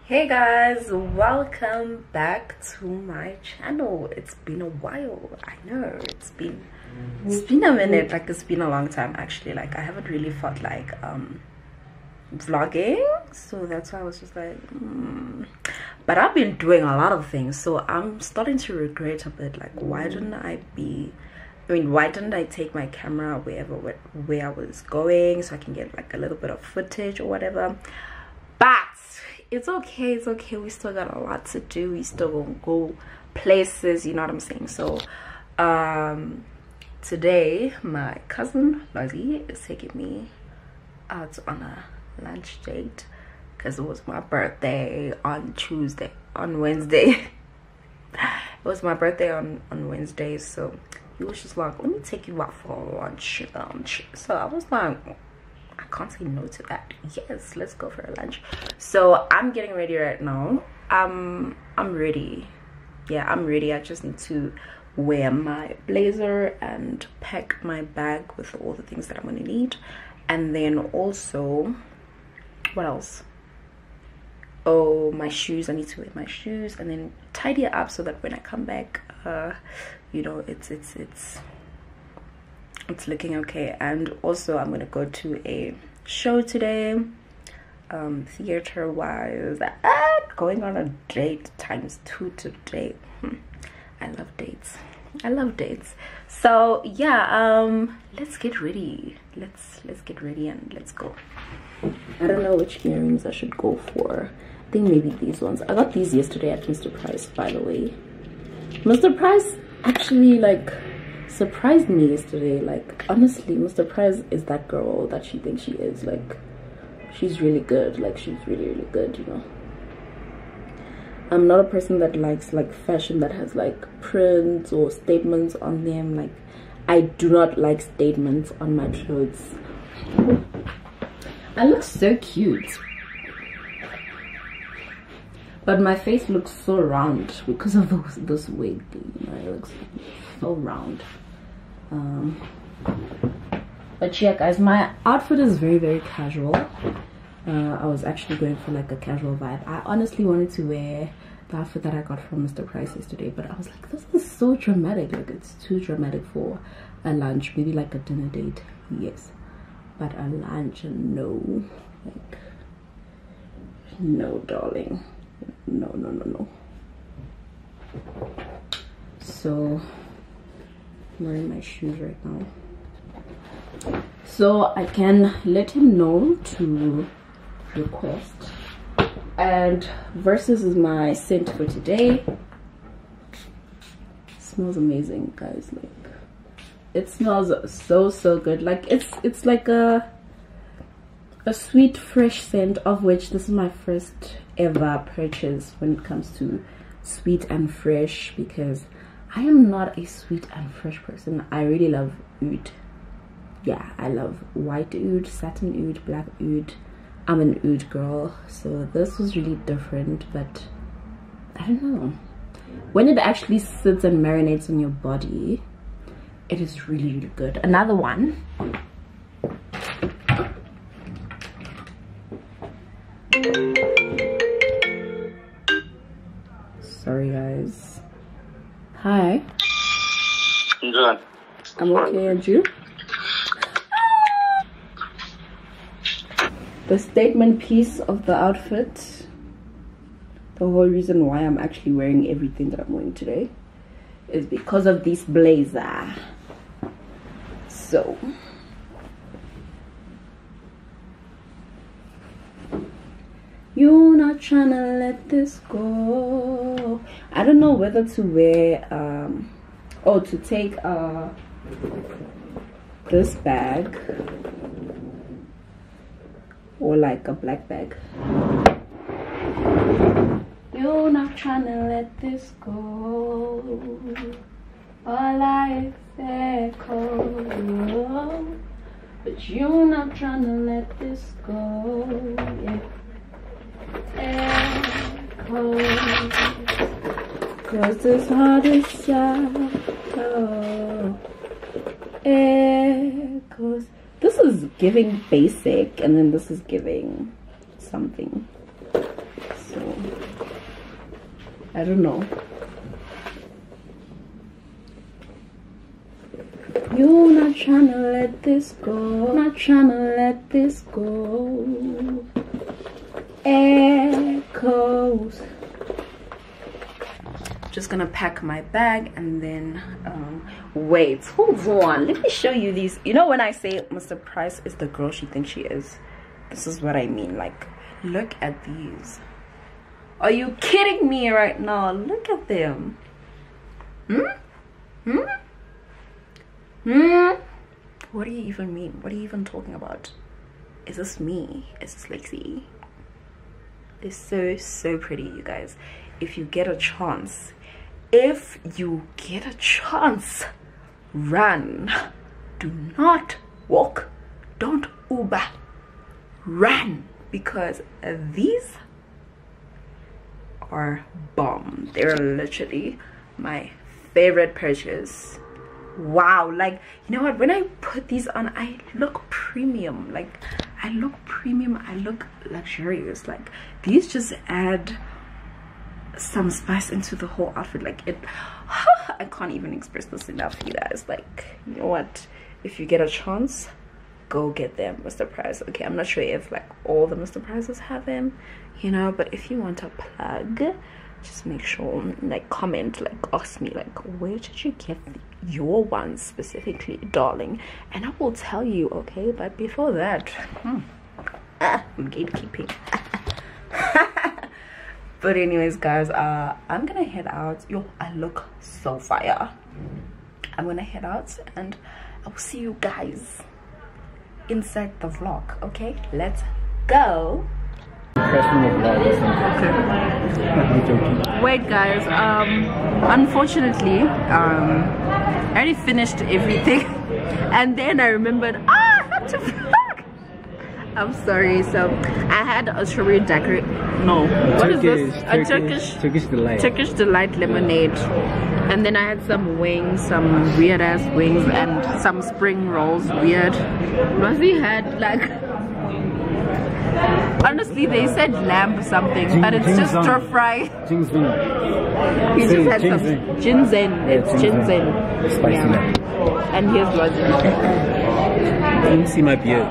Hey guys, welcome back to my channel. It's been a while. I know it's been a minute. Like, it's been a long time actually. Like, I haven't really felt like vlogging, so that's why I was just like but I've been doing a lot of things, so I'm starting to regret a bit. Like, why didn't I take my camera where I was going so I can get like a little bit of footage or whatever? But it's okay, it's okay. We still got a lot to do. We still gonna go places, you know what I'm saying? So today my cousin Lozzie is taking me out on a lunch date because it was my birthday on Wednesday. It was my birthday on Wednesday, so he was just like, let me take you out for lunch. So I was like, I can't say no to that. Yes, let's go for a lunch. So I'm getting ready right now. I'm ready. Yeah, I'm ready. I just need to wear my blazer and pack my bag with all the things that I'm gonna need. And then also, what else? Oh, my shoes. I need to wear my shoes and then tidy it up so that when I come back, you know, it's looking okay. And also I'm gonna go to a show today, theater wise. Going on a date ×2 today. I love dates. So yeah, let's get ready. Let's get ready and let's go. I don't know which earrings I should go for. I think maybe these ones. I got these yesterday at Mr. Price, by the way. Mr. Price actually like surprised me yesterday. Like, honestly, Mr. Price is that girl that she thinks she is. Like, she's really good. Like, she's really good, you know. I'm not a person that likes like fashion that has like prints or statements on them. Like, I do not like statements on my clothes. I look so cute, but my face looks so round because of this wig, you know. It looks so round. But yeah guys, my outfit is very casual. I was actually going for like a casual vibe. I honestly wanted to wear the outfit that I got from Mr. Price yesterday, but I was like, this is so dramatic. Like, it's too dramatic for a lunch. Maybe like a dinner date, yes, but a lunch, no. Like, no darling, no. So I'm wearing my shoes right now so I can let him know to request. And Versus is my scent for today. It smells amazing, guys. Like, it smells so good. Like, it's like a sweet fresh scent, of which this is my first ever purchase when it comes to sweet and fresh, because I am not a sweet and fresh person. I really love oud. Yeah, I love white oud, satin oud, black oud. I'm an oud girl, so this was really different. But I don't know, when it actually sits and marinates on your body, it is really good. Another one. Sorry guys. Hi. I'm good. I'm okay, and you? The statement piece of the outfit, the whole reason why I'm actually wearing everything that I'm wearing today, is because of this blazer. So you're not trying to let this go. I don't know whether to wear to take this bag or like a black bag. You're not trying to let this go. All I echo, but you're not trying to let this go. Echo, 'cause this heart is sad. Echoes. This is giving basic, and then this is giving something. So I don't know. You're not trying to let this go. Not trying to let this go. Echoes. Just gonna pack my bag and then wait, hold on, let me show you these. You know, when I say Mr. Price is the girl she thinks she is, this is what I mean. Like, look at these. Are you kidding me right now? Look at them. What do you even mean? What are you even talking about? Is this me? Is this Lexi? They're so pretty, you guys. If you get a chance, run. Do not walk. Don't Uber. Run, because these are bomb. They're literally my favorite purchase. Wow, like, you know what, when I put these on, I look premium. Like, I look premium, I look luxurious. Like, these just add some spice into the whole outfit. Like, it I can't even express this enough, you guys. Like, you know what, if you get a chance, go get them, Mr. Price. Okay, I'm not sure if like all the Mr. Prices have them, you know, but if you want a plug, just make sure, like, comment, like, ask me, like, where did you get your ones specifically, darling, and I will tell you. Okay, but before that, I'm gatekeeping. But anyways, guys, I'm gonna head out. Yo, I look so fire. I'm gonna head out and I'll see you guys inside the vlog. Okay, let's go. Wait, guys, unfortunately, I already finished everything and then I remembered, I have to vlog. I'm sorry. So I had a strawberry daiquiri. No, what is this? A Turkish delight lemonade, and then I had some wings, some weird ass wings, and some spring rolls. Weird. Rosie had like, honestly, they said lamb something, but it's just stir fry. He just had some ginseng. It's ginseng. Yeah. And here's Rosie. You can see my beard.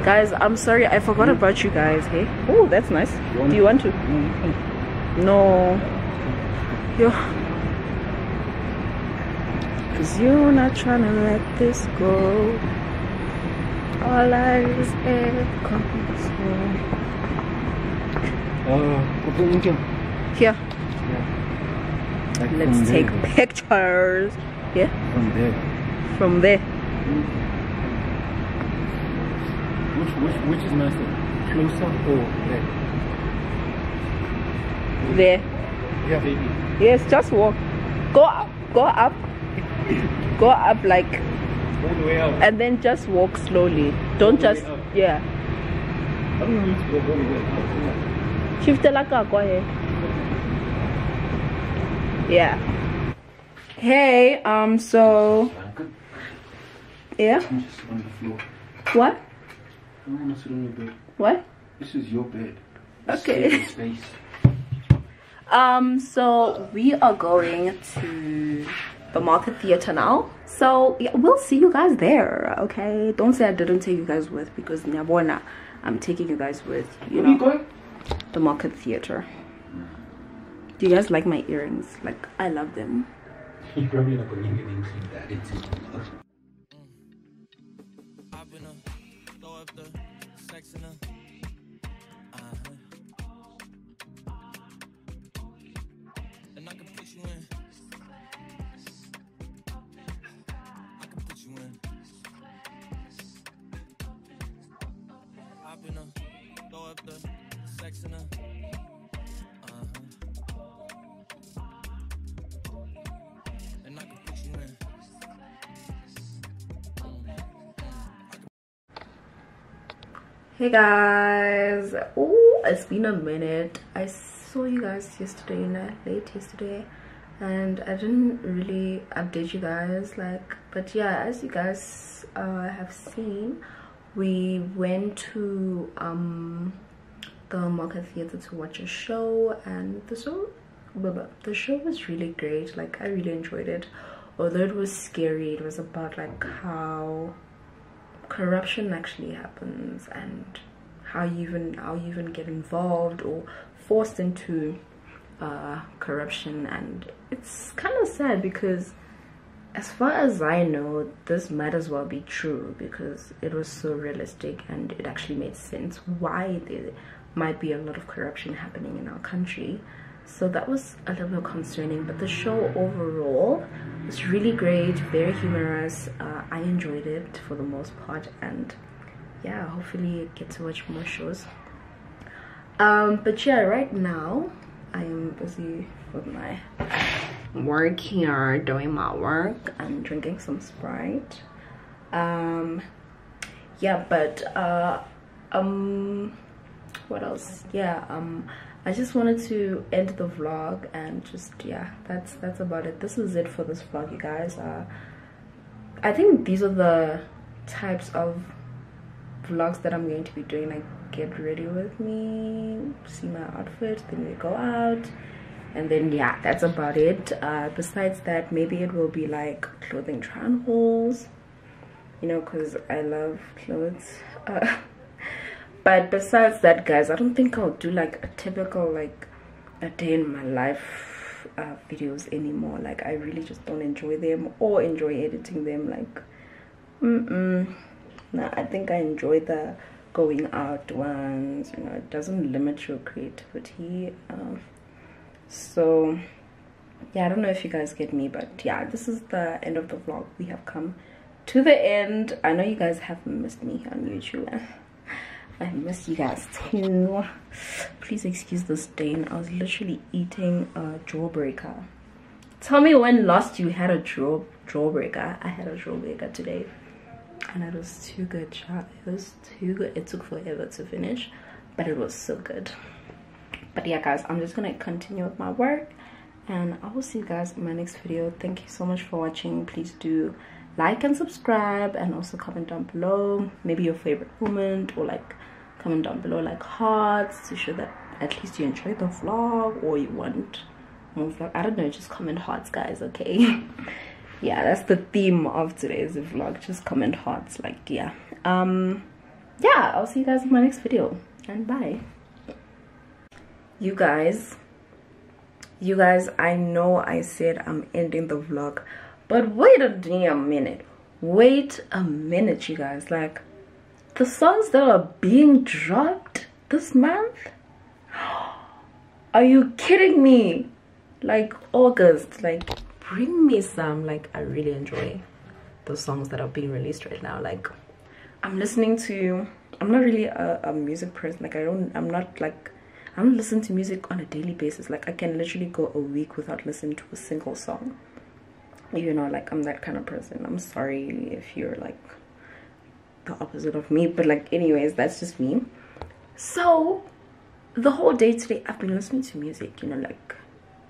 Guys, I'm sorry, I forgot about you guys. Hey, oh, that's nice. Do you want to? No, because you're not trying to let this go. All I is comes here. Like, let's take pictures. Yeah. From there. Which is nicer? Closer or there? There. Yeah, baby. Yes, just walk. Go up. Go up like. All the way up. And then just walk slowly. Don't just. Yeah. I don't know to go all the way up. Shift like go ahead. Yeah. Hey, so. Yeah. I'm just on the floor. What? I don't want to sit on your bed. What? This is your bed. Okay. Space. So we are going to the Market Theatre now. So yeah, we'll see you guys there. Okay. Don't say I didn't take you guys with, because Nyabona, I'm taking you guys with. You know, are you going? The Market Theatre. Do you guys like my earrings? Like, I love them. Kram yun ako yung getting sing that it's I've been throw up the sex in and I can put you in. I can put you in. I've been throw up the sex in and I can put you in. Hey guys, oh, it's been a minute. I saw you guys yesterday, late yesterday, and I didn't really update you guys, like, but yeah, as you guys have seen, we went to the Market Theatre to watch a show, and the show was really great. Like, I really enjoyed it, although it was scary. It was about like how corruption actually happens and how you even get involved or forced into corruption. And it's kind of sad because as far as I know, this might as well be true because it was so realistic and it actually made sense why there might be a lot of corruption happening in our country. So that was a little bit concerning, but the show overall was really great, very humorous. I enjoyed it for the most part, and yeah, hopefully get to watch more shows. But yeah, right now I am busy with my work here, doing my work and drinking some Sprite. Yeah, but what else? Yeah, I just wanted to end the vlog and just, yeah, that's about it. This is it for this vlog, you guys. I think these are the types of vlogs that I'm going to be doing. Like, get ready with me, see my outfit, then we go out, and then yeah, that's about it. Besides that, maybe it will be like clothing try on hauls, you know, because I love clothes. But besides that, guys, I don't think I'll do like a typical like a day in my life videos anymore. Like, I really just don't enjoy them or enjoy editing them. Like, no, I think I enjoy the going out ones, you know. It doesn't limit your creativity. So yeah, I don't know if you guys get me, but yeah, this is the end of the vlog. We have come to the end. I know you guys have missed me on YouTube. I miss you guys too. Please excuse the stain. I was literally eating a jawbreaker. Tell me when last you had a jawbreaker. I had a jawbreaker today, and it was too good, child. It was too good. It took forever to finish, but it was so good. But yeah, guys, I'm just gonna continue with my work, and I will see you guys in my next video. Thank you so much for watching. Please do like and subscribe, and also comment down below maybe your favorite moment, or like comment down below like hearts to show that at least you enjoyed the vlog, or you want more vlog. I don't know, just comment hearts, guys, okay? Yeah, that's the theme of today's vlog, just comment hearts. Like, yeah, yeah, I'll see you guys in my next video, and bye. You guys, I know I said I'm ending the vlog, but wait a damn minute. Wait a minute, you guys. Like, the songs that are being dropped this month, are you kidding me? Like, August, like, bring me some. Like, I really enjoy those songs that are being released right now. Like, I'm listening to, I'm not really a music person. Like, I don't listen to music on a daily basis. Like, I can literally go a week without listening to a single song, you know. Like, I'm that kind of person. I'm sorry if you're like the opposite of me, but like, anyways, that's just me. So the whole day today I've been listening to music, you know. Like,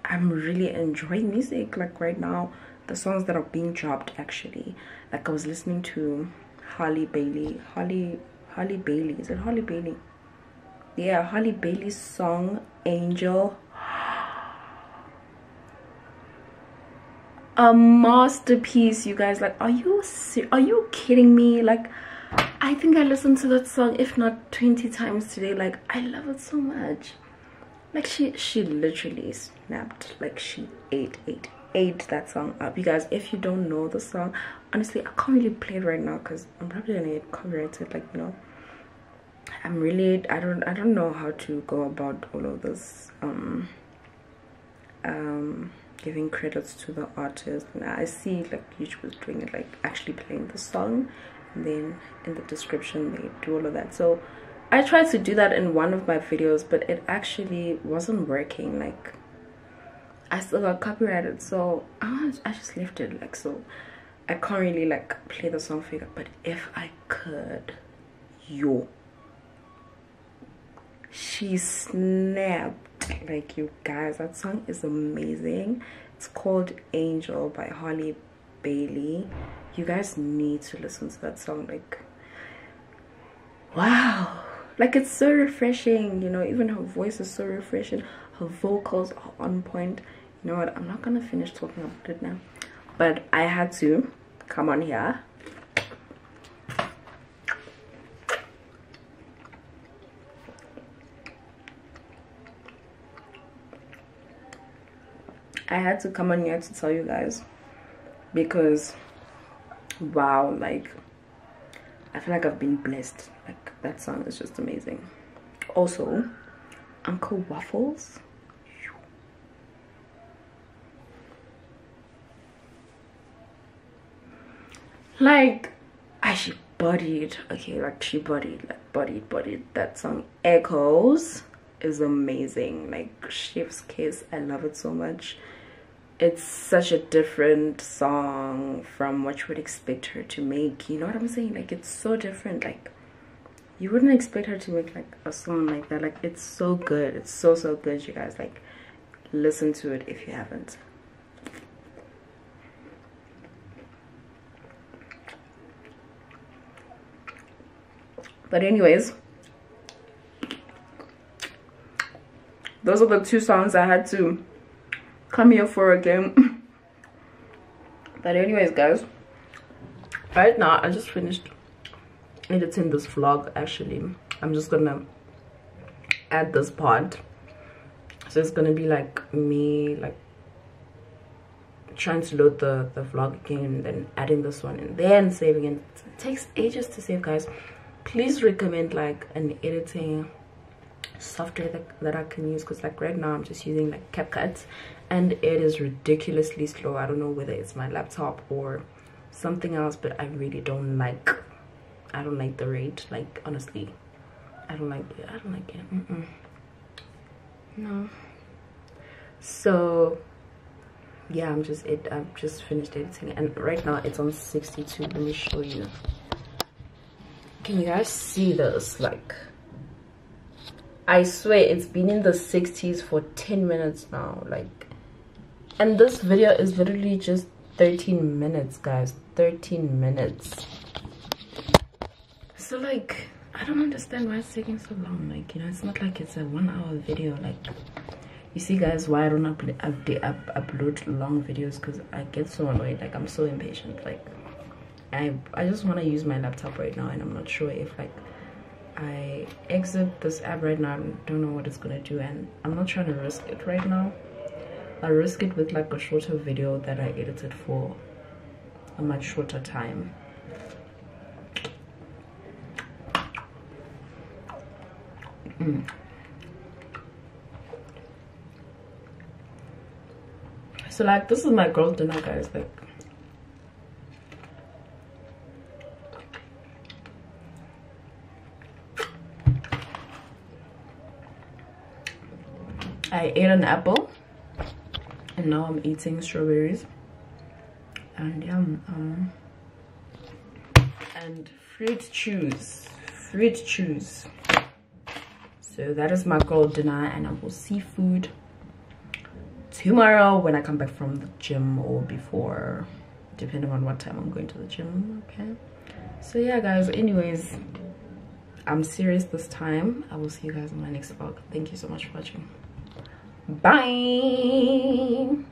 I'm really enjoying music. Like, right now, the songs that are being dropped, actually, like, I was listening to Holly Bailey, is it Holly Bailey? Yeah, Holly Bailey's song Angel. A masterpiece, you guys. Like, are you kidding me? Like, I think I listened to that song if not 20 times today. Like, I love it so much. Like, she literally snapped. Like, she ate ate that song up. You guys, if you don't know the song, honestly I can't really play it right now because I'm probably gonna get copyrighted. Like, you know, I'm really I don't know how to go about all of this giving credits to the artist. And I see like YouTube was doing it, like actually playing the song, and then in the description they do all of that. So I tried to do that in one of my videos, but it actually wasn't working. Like, I still got copyrighted, so I just left it. Like, so I can't really like play the song for you. But if I could, yo, she snapped. Like, you guys, that song is amazing. It's called Angel by Holly Bailey. You guys need to listen to that song. Like, wow, like, it's so refreshing, you know. Even her voice is so refreshing, her vocals are on point. You know what, I'm not gonna finish talking about it now, but I had to come on here to tell you guys, because wow, like, I feel like I've been blessed. Like, that song is just amazing. Also, Uncle Waffles, like, she bodied. Okay, like, she bodied, like, bodied. That song Echoes is amazing. Like, Chef's Kiss, I love it so much. It's such a different song from what you would expect her to make. You know what I'm saying? Like, it's so different. Like, you wouldn't expect her to make like a song like that. Like, it's so good. It's so good, you guys. Like, listen to it if you haven't. But anyways, those are the two songs I had to come here for again. But anyways, guys, right now I just finished editing this vlog. Actually, I'm just gonna add this part, so it's gonna be like me like trying to load the vlog again, and then adding this one and then saving it. It takes ages to save, guys. Please recommend like an editing software that I can use, because like right now I'm just using like CapCut and it is ridiculously slow. I don't know whether it's my laptop or something else, but I really don't like the rate. Like, honestly, I don't like it. No. So yeah, I've just finished editing, and right now it's on 62. Let me show you. Can you guys see this? Like, I swear it's been in the 60s for 10 minutes now. Like, and this video is literally just 13 minutes, guys. 13 minutes. So like, I don't understand why it's taking so long. Like, you know, it's not like it's a 1 hour video. Like, you see, guys, why I don't upload long videos, because I get so annoyed. Like, I'm so impatient. Like, I just want to use my laptop right now, and I'm not sure if like I exit this app right now. I don't know what it's gonna do, and I'm not trying to risk it right now. I'll risk it with like a shorter video that I edited for a much shorter time. So like, this is my girl dinner, guys. Like, I ate an apple and now I'm eating strawberries, and and fruit chews. So that is my girl dinner, and I will see food tomorrow when I come back from the gym, or before, depending on what time I'm going to the gym. Okay, so yeah, guys, anyways, I'm serious this time. I will see you guys in my next vlog. Thank you so much for watching. Bye.